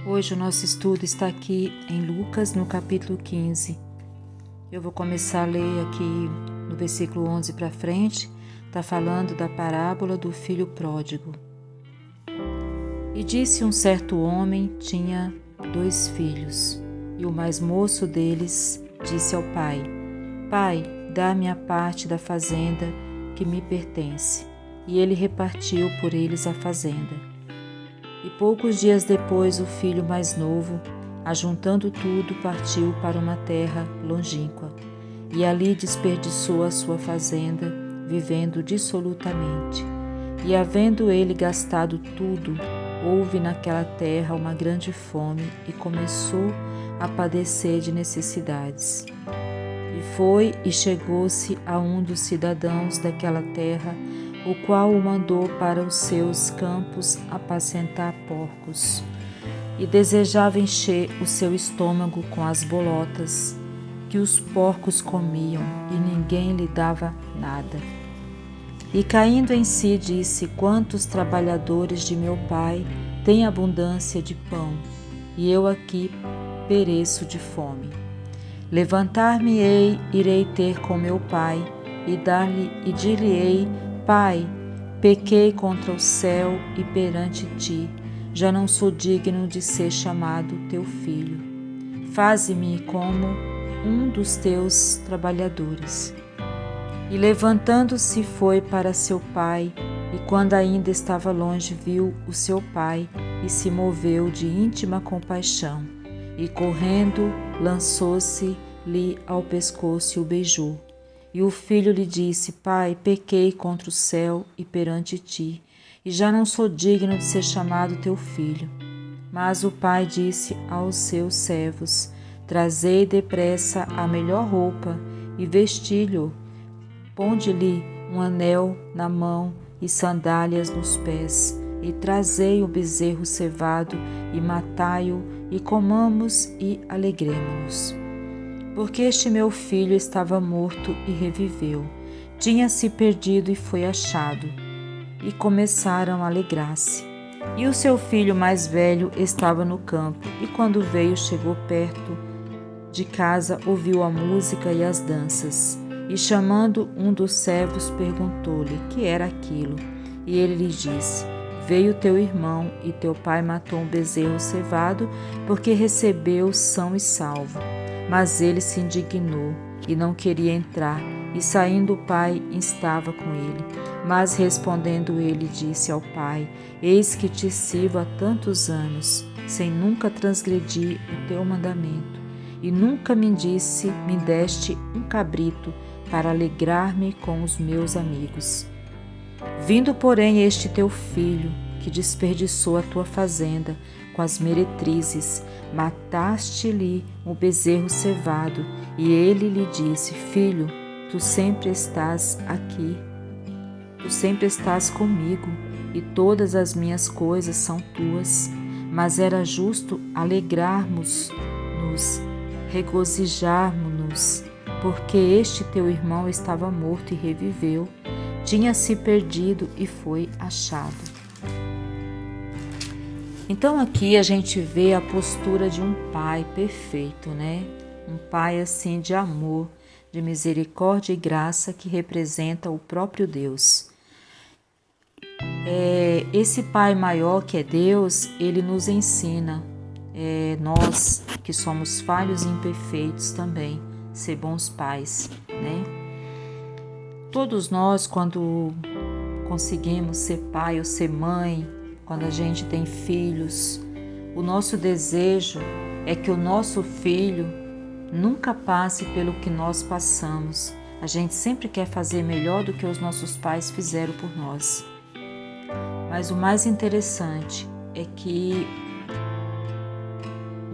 Hoje o nosso estudo está aqui em Lucas, no capítulo 15. Eu vou começar a ler aqui no versículo 11 para frente. Está falando da parábola do filho pródigo. E disse: um certo homem tinha 2 filhos, e o mais moço deles disse ao pai: Pai, dá-me a parte da fazenda que me pertence. E ele repartiu por eles a fazenda. E poucos dias depois o filho mais novo, ajuntando tudo, partiu para uma terra longínqua, e ali desperdiçou a sua fazenda, vivendo dissolutamente. E havendo ele gastado tudo, houve naquela terra uma grande fome, e começou a padecer de necessidades. E foi e chegou-se a um dos cidadãos daquela terra, o qual o mandou para os seus campos apacentar porcos, e desejava encher o seu estômago com as bolotas que os porcos comiam, e ninguém lhe dava nada. E caindo em si disse: Quantos trabalhadores de meu pai têm abundância de pão, e eu aqui pereço de fome. Levantar-me-ei, irei ter com meu pai, e dir-lhe-ei: Pai, pequei contra o céu e perante ti, já não sou digno de ser chamado teu filho. Faze-me como um dos teus trabalhadores. E levantando-se foi para seu pai, e quando ainda estava longe, viu o seu pai, e se moveu de íntima compaixão, e correndo, lançou-se-lhe ao pescoço e o beijou. E o filho lhe disse: Pai, pequei contra o céu e perante ti, e já não sou digno de ser chamado teu filho. Mas o pai disse aos seus servos: Trazei depressa a melhor roupa e vesti-lhe, ponde-lhe um anel na mão e sandálias nos pés, e trazei o bezerro cevado e matai-o, e comamos e alegremo-nos. Porque este meu filho estava morto e reviveu, tinha-se perdido e foi achado. E começaram a alegrar-se. E o seu filho mais velho estava no campo, e quando veio, chegou perto de casa, ouviu a música e as danças. E chamando um dos servos, perguntou-lhe que era aquilo. E ele lhe disse: Veio teu irmão, e teu pai matou um bezerro cevado, porque recebeu são e salvo. Mas ele se indignou e não queria entrar, e saindo o pai estava com ele. Mas respondendo ele, disse ao pai: Eis que te sirvo há tantos anos, sem nunca transgredir o teu mandamento, e nunca me deste um cabrito para alegrar-me com os meus amigos. Vindo, porém, este teu filho, que desperdiçou a tua fazenda com as meretrizes, mataste-lhe o bezerro cevado. E ele lhe disse: Filho, tu sempre estás aqui, tu sempre estás comigo, e todas as minhas coisas são tuas. Mas era justo alegrarmos-nos, regozijarmos-nos, porque este teu irmão estava morto e reviveu, tinha-se perdido e foi achado. Então aqui a gente vê a postura de um pai perfeito, né? Um pai assim de amor, de misericórdia e graça, que representa o próprio Deus. Esse pai maior que é Deus, ele nos ensina, nós que somos falhos e imperfeitos também, ser bons pais, né? Todos nós, quando conseguimos ser pai ou ser mãe, quando a gente tem filhos, o nosso desejo é que o nosso filho nunca passe pelo que nós passamos. A gente sempre quer fazer melhor do que os nossos pais fizeram por nós. Mas o mais interessante é que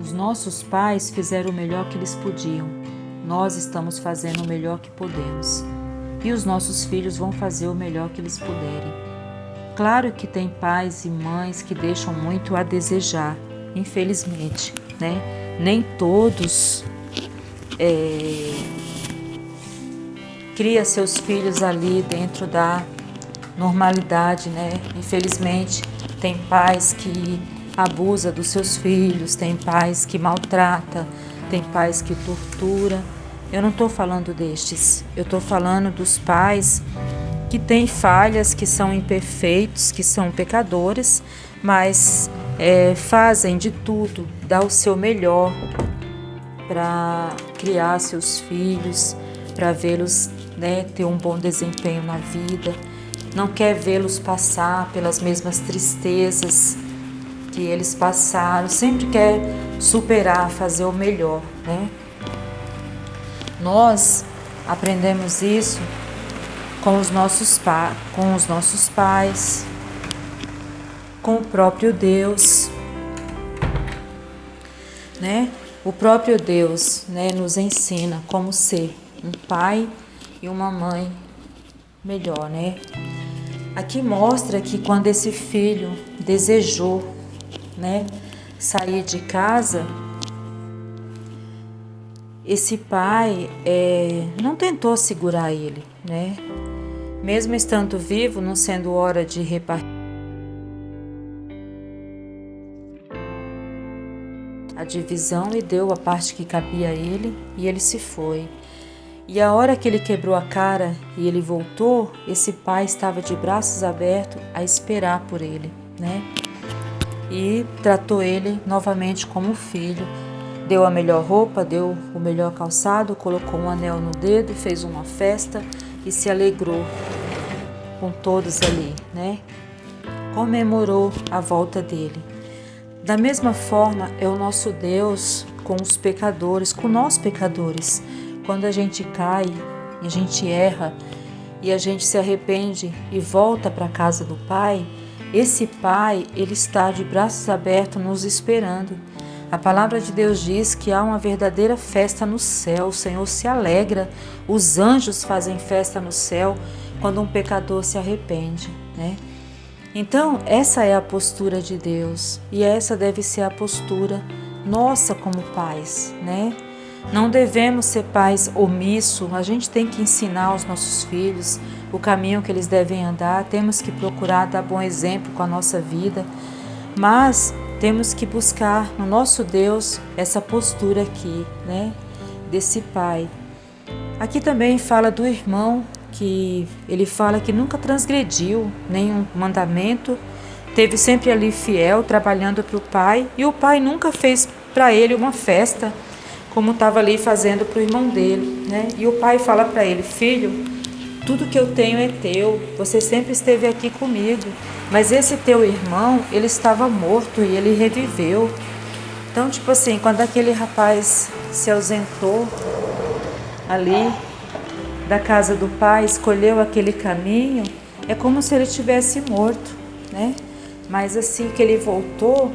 os nossos pais fizeram o melhor que eles podiam. Nós estamos fazendo o melhor que podemos. E os nossos filhos vão fazer o melhor que eles puderem. Claro que tem pais e mães que deixam muito a desejar, infelizmente, né? Nem todos criam seus filhos ali dentro da normalidade, né? Infelizmente, tem pais que abusa dos seus filhos, tem pais que maltrata, tem pais que tortura. Eu não estou falando destes, eu estou falando dos pais que têm falhas, que são imperfeitos, que são pecadores, mas fazem de tudo, dá o seu melhor para criar seus filhos, para vê-los ter um bom desempenho na vida, não quer vê-los passar pelas mesmas tristezas que eles passaram, sempre quer superar, fazer o melhor, né? Nós aprendemos isso com os nossos pais, com o próprio Deus, né? O próprio Deus, nos ensina como ser um pai e uma mãe melhor, né? Aqui mostra que quando esse filho desejou, sair de casa, esse pai não tentou segurar ele, né? Mesmo estando vivo, não sendo hora de repartir a divisão, e deu a parte que cabia a ele, e ele se foi. E a hora que ele quebrou a cara e ele voltou, esse pai estava de braços abertos a esperar por ele, né? E tratou ele novamente como filho, deu a melhor roupa, deu o melhor calçado, colocou um anel no dedo, fez uma festa e se alegrou com todos ali, né? Comemorou a volta dele. Da mesma forma é o nosso Deus com os pecadores, com nós pecadores. Quando a gente cai, a gente erra e a gente se arrepende e volta para a casa do Pai, esse Pai, ele está de braços abertos nos esperando. A palavra de Deus diz que há uma verdadeira festa no céu, o Senhor se alegra, os anjos fazem festa no céu quando um pecador se arrepende, né? Então, essa é a postura de Deus e essa deve ser a postura nossa como pais, né? Não devemos ser pais omissos, a gente tem que ensinar aos nossos filhos o caminho que eles devem andar, temos que procurar dar bom exemplo com a nossa vida, mas temos que buscar no nosso Deus essa postura aqui, né, desse pai. Aqui também fala do irmão, que ele fala que nunca transgrediu nenhum mandamento, teve sempre ali fiel, trabalhando para o pai, e o pai nunca fez para ele uma festa, como estava ali fazendo para o irmão dele, né? E o pai fala para ele: filho, tudo que eu tenho é teu, você sempre esteve aqui comigo, mas esse teu irmão, ele estava morto e ele reviveu. Então, tipo assim, quando aquele rapaz se ausentou ali da casa do pai, escolheu aquele caminho, é como se ele tivesse morto, né? Mas assim que ele voltou,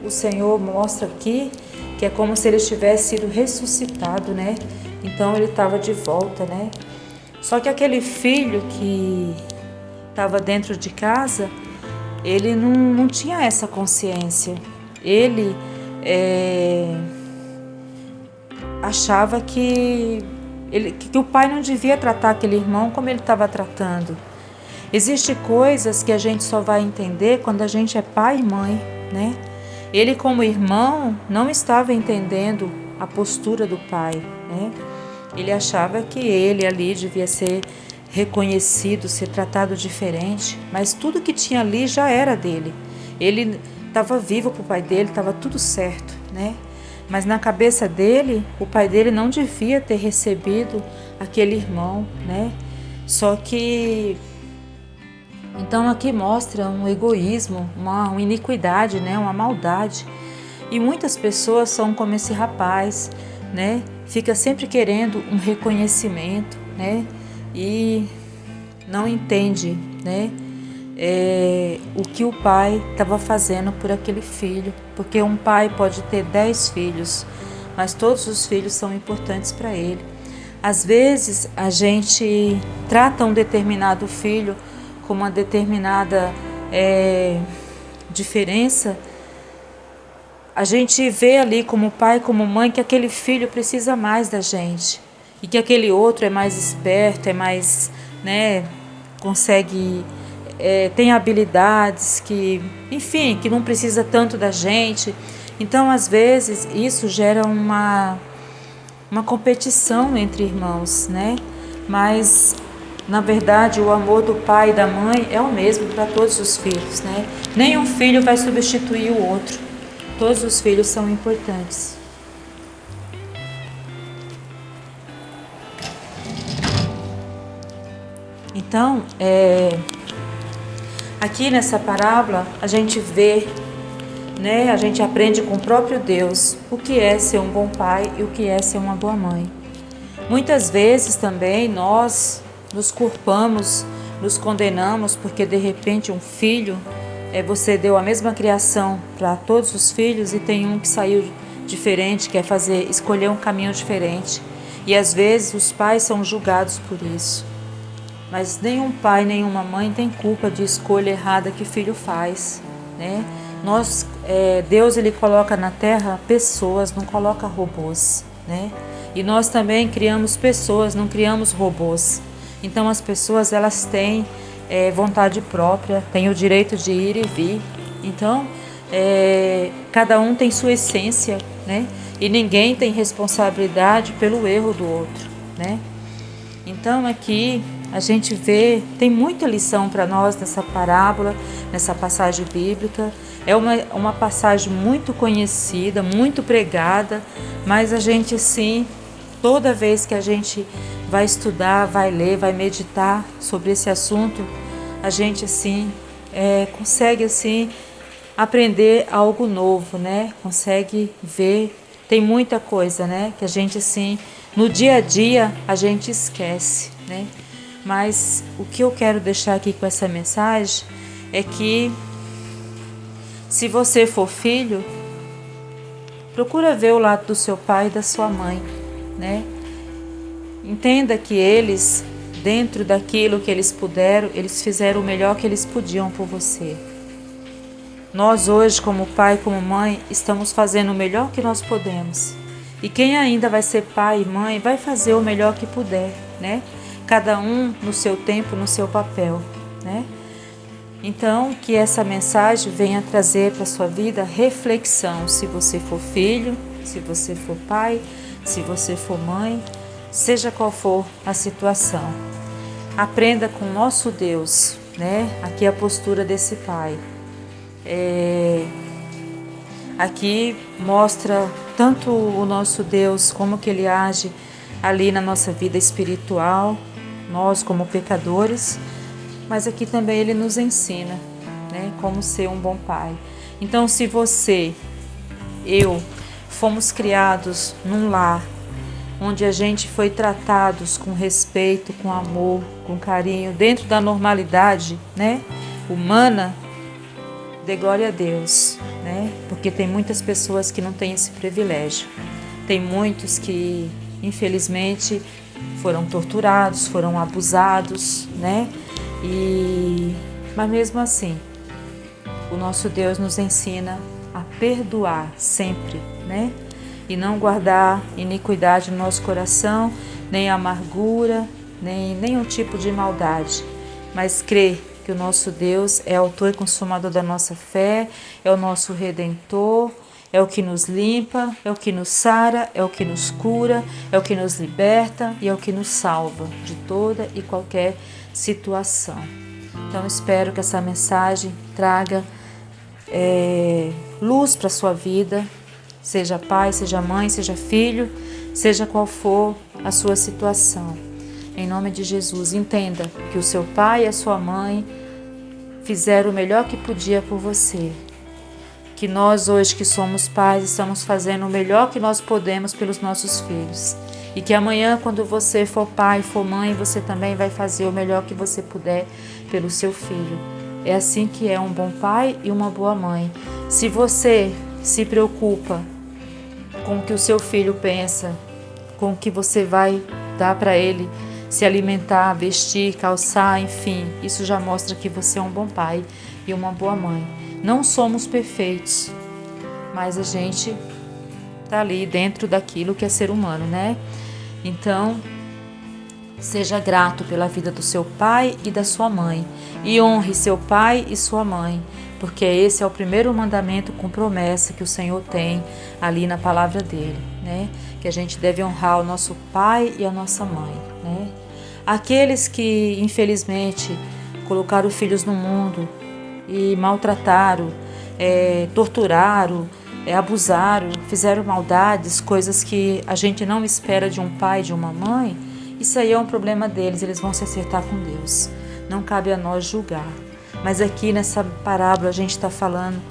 o Senhor mostra aqui que é como se ele tivesse sido ressuscitado, né? Então ele estava de volta, né? Só que aquele filho que estava dentro de casa, ele não tinha essa consciência. Ele achava que o pai não devia tratar aquele irmão como ele estava tratando. Existem coisas que a gente só vai entender quando a gente é pai e mãe, né? Ele, como irmão, não estava entendendo a postura do pai, né? Ele achava que ele ali devia ser reconhecido, ser tratado diferente, mas tudo que tinha ali já era dele. Ele estava vivo para o pai dele, estava tudo certo, né? Mas na cabeça dele, o pai dele não devia ter recebido aquele irmão, né? Só que então aqui mostra um egoísmo, uma iniquidade, né? Uma maldade. E muitas pessoas são como esse rapaz, né? Fica sempre querendo um reconhecimento, né? E não entende, né? O que o pai estava fazendo por aquele filho. Porque um pai pode ter 10 filhos, mas todos os filhos são importantes para ele. Às vezes a gente trata um determinado filho com uma determinada diferença. A gente vê ali como pai, como mãe, que aquele filho precisa mais da gente e que aquele outro é mais esperto, é mais, né, consegue tem habilidades que, enfim, que não precisa tanto da gente. Então, às vezes, isso gera uma competição entre irmãos, né? Mas, na verdade, o amor do pai e da mãe é o mesmo para todos os filhos, né? Nenhum filho vai substituir o outro. Todos os filhos são importantes. Então, aqui nessa parábola, a gente vê, né, a gente aprende com o próprio Deus o que é ser um bom pai e o que é ser uma boa mãe. Muitas vezes também nós nos culpamos, nos condenamos porque de repente um filho, você deu a mesma criação para todos os filhos e tem um que saiu diferente, quer escolher um caminho diferente. E às vezes os pais são julgados por isso. Mas nenhum pai, nenhuma mãe tem culpa de escolha errada que filho faz, né? Deus ele coloca na terra pessoas, não coloca robôs, né? E nós também criamos pessoas, não criamos robôs. Então as pessoas elas têm vontade própria, têm o direito de ir e vir. Então cada um tem sua essência, né? E ninguém tem responsabilidade pelo erro do outro, né? Então aqui a gente vê, tem muita lição para nós nessa parábola, nessa passagem bíblica. É uma passagem muito conhecida, muito pregada, mas a gente assim, toda vez que a gente vai estudar, vai ler, vai meditar sobre esse assunto, a gente assim consegue assim aprender algo novo, né? Consegue ver, tem muita coisa, né? Que a gente assim, no dia a dia a gente esquece, né? Mas o que eu quero deixar aqui com essa mensagem é que se você for filho, procura ver o lado do seu pai e da sua mãe, né? Entenda que eles, dentro daquilo que eles puderam, eles fizeram o melhor que eles podiam por você. Nós hoje, como pai, como mãe, estamos fazendo o melhor que nós podemos. E quem ainda vai ser pai e mãe, vai fazer o melhor que puder, né? Cada um no seu tempo, no seu papel, né? Então, que essa mensagem venha trazer para a sua vida reflexão, se você for filho, se você for pai, se você for mãe, seja qual for a situação. Aprenda com o nosso Deus, né? Aqui a postura desse pai. Aqui mostra tanto o nosso Deus, como que ele age ali na nossa vida espiritual, nós como pecadores, mas aqui também ele nos ensina, né, como ser um bom pai. Então, se você, eu, fomos criados num lar, onde a gente foi tratados com respeito, com amor, com carinho, dentro da normalidade, né, humana, dê glória a Deus, né, porque tem muitas pessoas que não têm esse privilégio. Tem muitos que, infelizmente, foram torturados, foram abusados, né? Mas mesmo assim, o nosso Deus nos ensina a perdoar sempre, né? E não guardar iniquidade no nosso coração, nem amargura, nem nenhum tipo de maldade, mas crer que o nosso Deus é autor e consumador da nossa fé, é o nosso Redentor, é o que nos limpa, é o que nos sara, é o que nos cura, é o que nos liberta e é o que nos salva de toda e qualquer situação. Então espero que essa mensagem traga luz para a sua vida, seja pai, seja mãe, seja filho, seja qual for a sua situação. Em nome de Jesus, entenda que o seu pai e a sua mãe fizeram o melhor que podia por você. Que nós hoje que somos pais estamos fazendo o melhor que nós podemos pelos nossos filhos. E que amanhã, quando você for pai, for mãe, você também vai fazer o melhor que você puder pelo seu filho. É assim que é um bom pai e uma boa mãe. Se você se preocupa com o que o seu filho pensa, com o que você vai dar para ele se alimentar, vestir, calçar, enfim, isso já mostra que você é um bom pai e uma boa mãe. Não somos perfeitos, mas a gente tá ali dentro daquilo que é ser humano, né? Então, Seja grato pela vida do seu pai e da sua mãe, e honre seu pai e sua mãe, porque esse é o primeiro mandamento com promessa que o Senhor tem ali na palavra dele, né? Que a gente deve honrar o nosso pai e a nossa mãe, né? Aqueles que, infelizmente, colocaram filhos no mundo e maltrataram, torturaram, abusaram, fizeram maldades, coisas que a gente não espera de um pai e de uma mãe, isso aí é um problema deles, eles vão se acertar com Deus. Não cabe a nós julgar. Mas aqui nessa parábola a gente está falando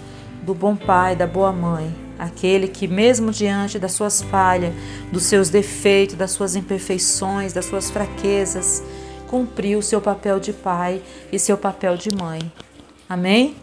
do bom pai, da boa mãe, aquele que mesmo diante das suas falhas, dos seus defeitos, das suas imperfeições, das suas fraquezas, cumpriu o seu papel de pai e seu papel de mãe. Amém?